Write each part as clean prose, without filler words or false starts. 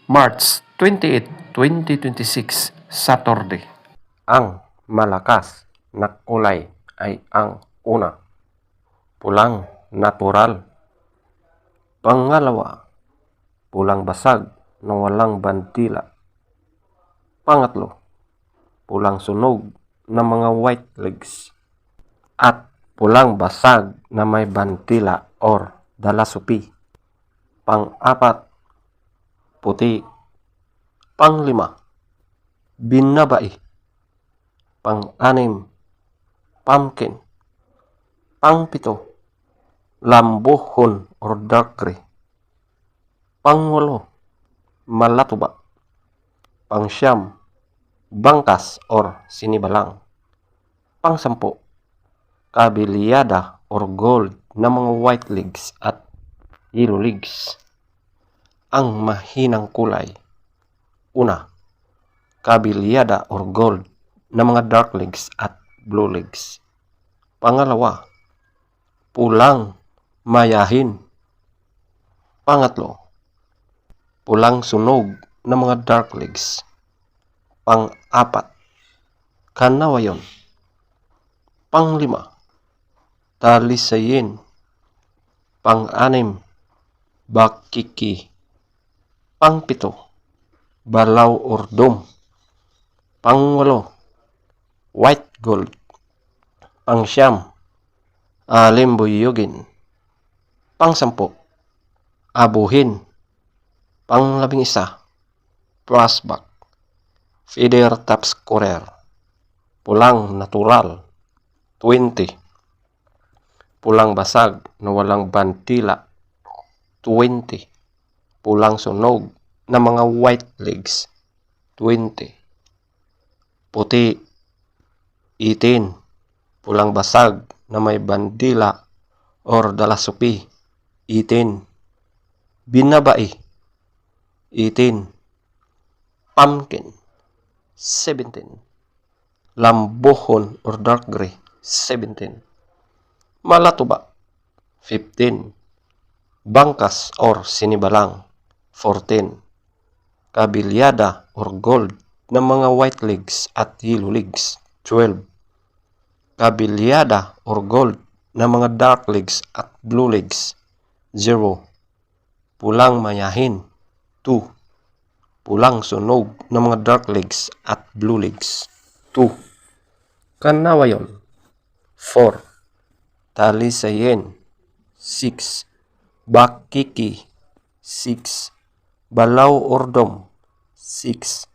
March 28, 2026, Saturday. Ang malakas na kulay ay ang una, pulang natural. Pangalawa, pulang basag na walang bandila. Pangatlo, pulang sunog na mga white legs. At pulang basag na may bandila or dalasupi. Pang-apat, puti. Pang-lima, binabai. Pang-anim, pumpkin. Pang-pito, lambuhon or dark gray. Pang-walo, malatuba. Pang-siyam, bangkas or sinibalang. Pang-sampo, kabilyada or gold na mga white legs at yellow legs. Ang mahinang kulay. Una, kabilyada or gold na mga dark legs at blue legs. Pangalawa, pulang mayahin. Pangatlo, pulang sunog na mga dark legs. Pang-apat, kanawayon. Pang-lima, talisayin. Pang-anim, bakiki. Pang-pito, balaw or dome. Pang-walo, white gold. Pang-siyam, alimbuyugin. Pang-sampo, abuhin. Pang-labing-isa, brassback. Feather top scorer, pulang natural, 20. Pulang basag na walang bandila, 20. Pulang sunog na mga white legs, 20. Puti, 18. Pulang basag na may bandila or dalasupi, 18. Binabai, 18. Pumpkin, 17. Lambuhon or dark gray, 17. Malatuba, 15. Bangkas or sinibalang, 14. Kabilyada or gold na mga white legs at yellow legs, 12. Kabilyada or gold na mga dark legs at blue legs, 0. Pulang mayahin, 2. Pulang sunog na mga dark legs at blue legs, 2. Kanawayon, 4. Talisayin, 6. Bakiki, 6. Balaw or dome, 6.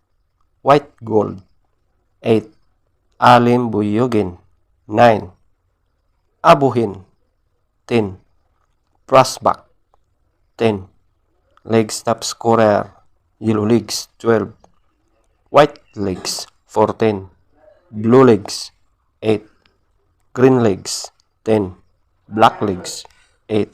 White gold, 8. Alimbuyugin, 9. Abuhin, 10. Brassback, 10. Legs top scorer, yellow legs, 12. White legs, 14. Blue legs, 8. Green legs, 10. Black legs, 8.